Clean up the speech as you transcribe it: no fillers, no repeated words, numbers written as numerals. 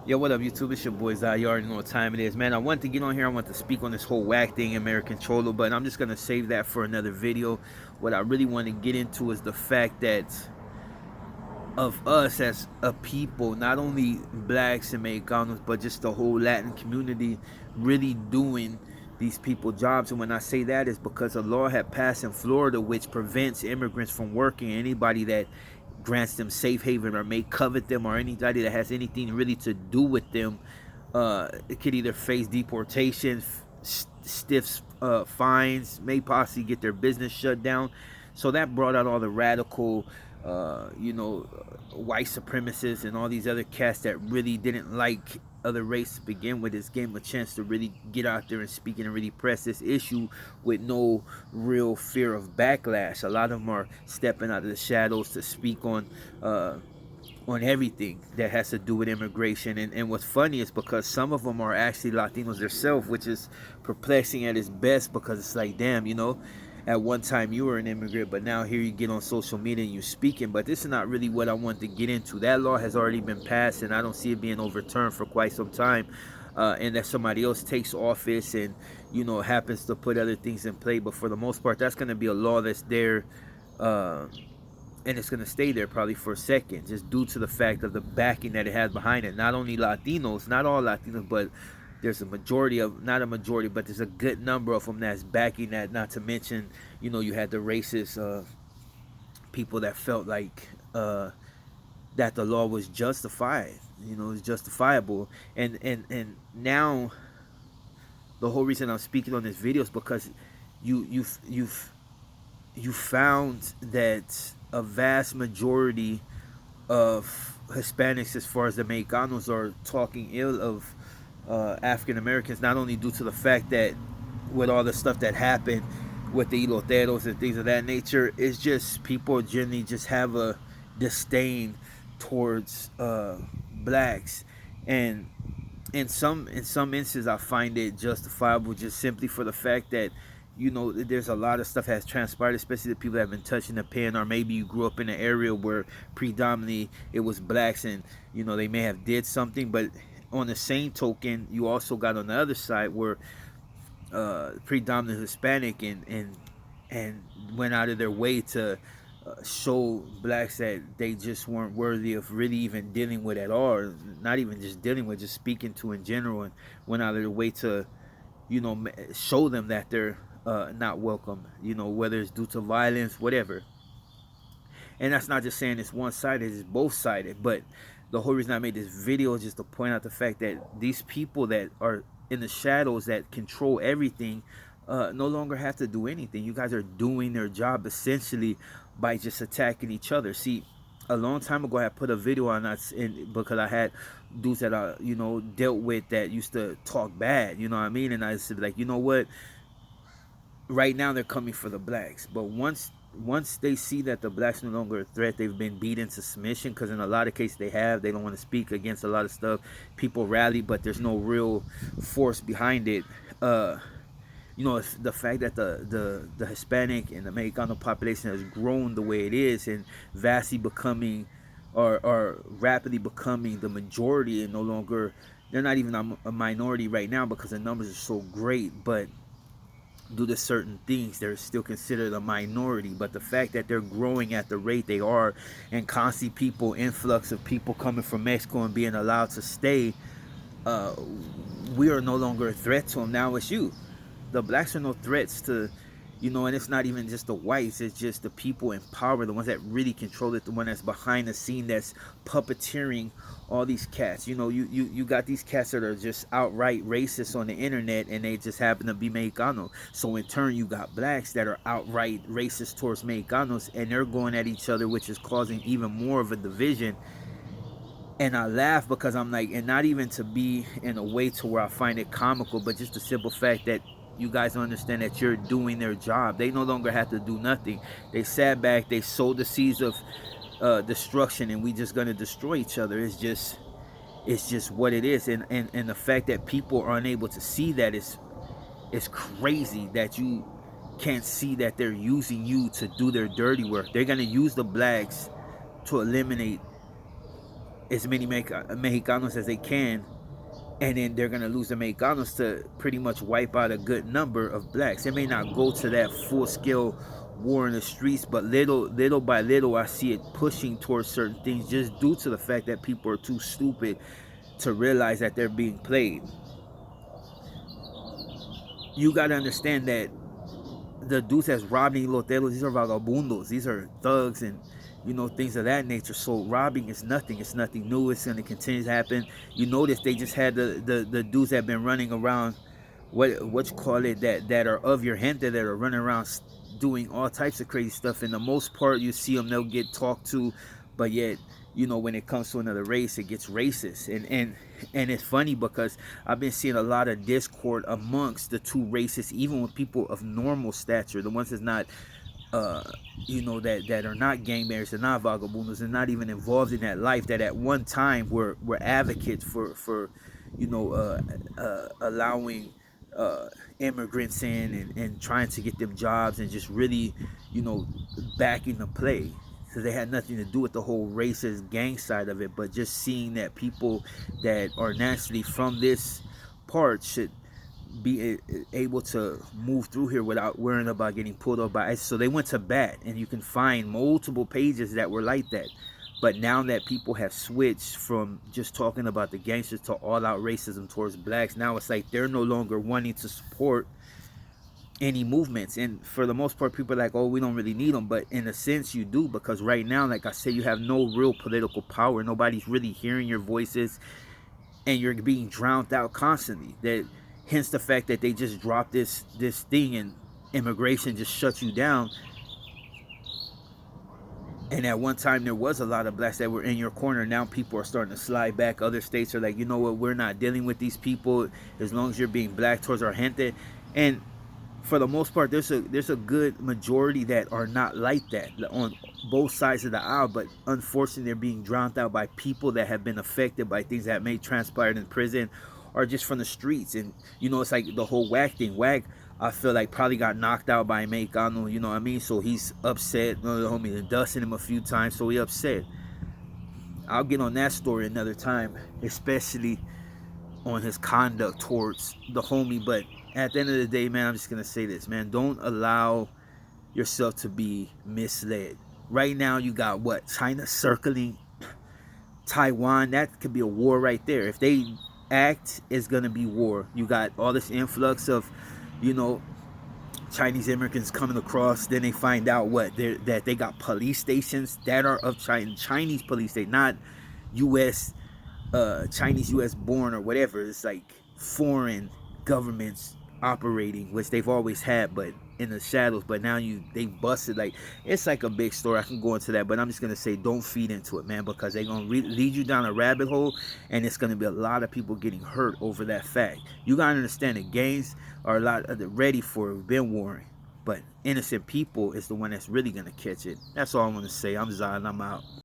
Yo, what up, YouTube? It's your boy Zai. You already know what time it is, man. I wanted to get on here. I want to speak on this whole whack thing, American Cholo, but I'm just gonna save that for another video. What I really want to get into is the fact that of us as a people, not only blacks and Mexicanos, but just the whole Latin community, really doing these people jobs. And when I say that, is because a law had passed in Florida which prevents immigrants from working. Anybody that grants them safe haven or may covet them, or anybody that has anything really to do with them, it could either face deportation, stiff fines, may possibly get their business shut down. So that brought out all the radical, white supremacists and all these other cats that really didn't like other race to begin with. This gave them a chance to really get out there and speak and really press this issue with no real fear of backlash. A lot of them are stepping out of the shadows to speak on everything that has to do with immigration. And what's funny is because some of them are actually Latinos themselves, which is perplexing at its best, because it's like, damn, at one time you were an immigrant, but now here you get on social media and you're speaking. But this is not really what I want to get into. That law has already been passed, and I don't see it being overturned for quite some time. And that somebody else takes office and happens to put other things in play. But for the most part, that's going to be a law that's there, and it's going to stay there probably for a second, just due to the fact of the backing that it has behind it. Not only Latinos, not all Latinos, but there's a majority of, not a majority, but there's a good number of them that's backing that. Not to mention, you had the racist people that felt like that the law was justified, it's justifiable. And now the whole reason I'm speaking on this video is because you found that a vast majority of Hispanics, as far as the Mexicanos, are talking ill of African Americans, not only due to the fact that with all the stuff that happened with the eloteros and things of that nature, it's just people generally just have a disdain towards blacks. And in some instances, I find it justifiable, just simply for the fact that there's a lot of stuff has transpired, especially the people that have been touching the pen, or maybe you grew up in an area where predominantly it was blacks, and they may have did something. But on the same token, you also got on the other side where predominantly Hispanic, and went out of their way to show blacks that they just weren't worthy of really even dealing with at all, or not even just dealing with, just speaking to in general, and went out of their way to show them that they're not welcome, whether it's due to violence, whatever. And that's not just saying it's one-sided, it's both-sided. But the whole reason I made this video is just to point out the fact that these people that are in the shadows that control everything no longer have to do anything. You guys are doing their job essentially by just attacking each other. See, a long time ago I had put a video on that, because I had dudes that I dealt with that used to talk bad, you know what I mean? And I said, like, you know what, right now they're coming for the blacks, but once they see that the blacks no longer a threat, they've been beat into submission, because in a lot of cases they don't want to speak against a lot of stuff. People rally, but there's no real force behind it. It's the fact that the Hispanic and the Mexicano population has grown the way it is, and vastly becoming, or rapidly becoming, the majority, and no longer, they're not even a minority right now because the numbers are so great, but due to certain things they're still considered a minority. But the fact that they're growing at the rate they are, and constant influx of people coming from Mexico and being allowed to stay, we are no longer a threat to them. Now it's you. The blacks are no threats to, and it's not even just the whites, it's just the people in power, the ones that really control it, the one that's behind the scene, that's puppeteering all these cats. You got these cats that are just outright racist on the internet, and they just happen to be Mexicano. So in turn, you got blacks that are outright racist towards Mexicanos, and they're going at each other, which is causing even more of a division. And I laugh because I'm like, and not even to be in a way to where I find it comical, but just the simple fact that you guys don't understand that you're doing their job. They no longer have to do nothing. They sat back, they sowed the seeds of destruction, and we just gonna destroy each other. It's just what it is. And the fact that people are unable to see that is crazy, that you can't see that they're using you to do their dirty work. They're gonna use the blacks to eliminate as many Mexicanos as they can, and then they're gonna lose the Mexicanos to pretty much wipe out a good number of blacks. It may not go to that full scale war in the streets, but little by little, I see it pushing towards certain things, just due to the fact that people are too stupid to realize that they're being played. You gotta understand that the dudes that's robbing loteros, these are vagabundos, these are thugs, and things of that nature. So robbing is nothing. It's nothing new. It's going to continue to happen. You notice they just had the dudes that have been running around, what you call it, that are of your gente, that are running around doing all types of crazy stuff. And the most part, you see them, they'll get talked to, but yet, when it comes to another race, it gets racist. And it's funny because I've been seeing a lot of discord amongst the two races, even with people of normal stature, the ones that's not that are not gangbangers, they're not vagabundos, they're not even involved in that life, that at one time were advocates for allowing immigrants in, and trying to get them jobs, and just really backing the play. So they had nothing to do with the whole racist gang side of it, but just seeing that people that are naturally from this part should be able to move through here without worrying about getting pulled over by ICE. So they went to bat, and you can find multiple pages that were like that. But now that people have switched from just talking about the gangsters to all-out racism towards blacks, now it's like they're no longer wanting to support any movements. And for the most part, people are like, oh, we don't really need them. But in a sense, you do, because right now, like I said, you have no real political power. Nobody's really hearing your voices, and you're being drowned out constantly. That hence the fact that they just dropped this thing, and immigration just shuts you down. And at one time, there was a lot of blacks that were in your corner. Now people are starting to slide back. Other states are like, you know what, we're not dealing with these people as long as you're being black towards our gente. And for the most part, there's a good majority that are not like that on both sides of the aisle. But unfortunately, they're being drowned out by people that have been affected by things that may transpire in prison, or just from the streets. And it's like the whole WAC thing. WAC, I feel like, probably got knocked out by a Mexicano, you know what I mean? So he's upset. The homie dusted him a few times, so he upset. I'll get on that story another time, especially on his conduct towards the homie. But at the end of the day, man, I'm just gonna say this, man. Don't allow yourself to be misled. Right now, you got what? China circling Taiwan. That could be a war right there. If they act, it's gonna be war. You got all this influx of Chinese immigrants coming across. Then they find out that they got police stations that are of Chinese police state, not U.S. Chinese U.S. born or whatever. It's like foreign governments operating, which they've always had, but in the shadows. But now they busted. Like, it's like a big story. I can go into that, but I'm just gonna say, don't feed into it, man, because they're gonna lead you down a rabbit hole, and it's gonna be a lot of people getting hurt over that fact. You gotta understand that gangs are a lot ready for it, been warring, but innocent people is the one that's really gonna catch it. That's all I want to say. I'm Zion. I'm out.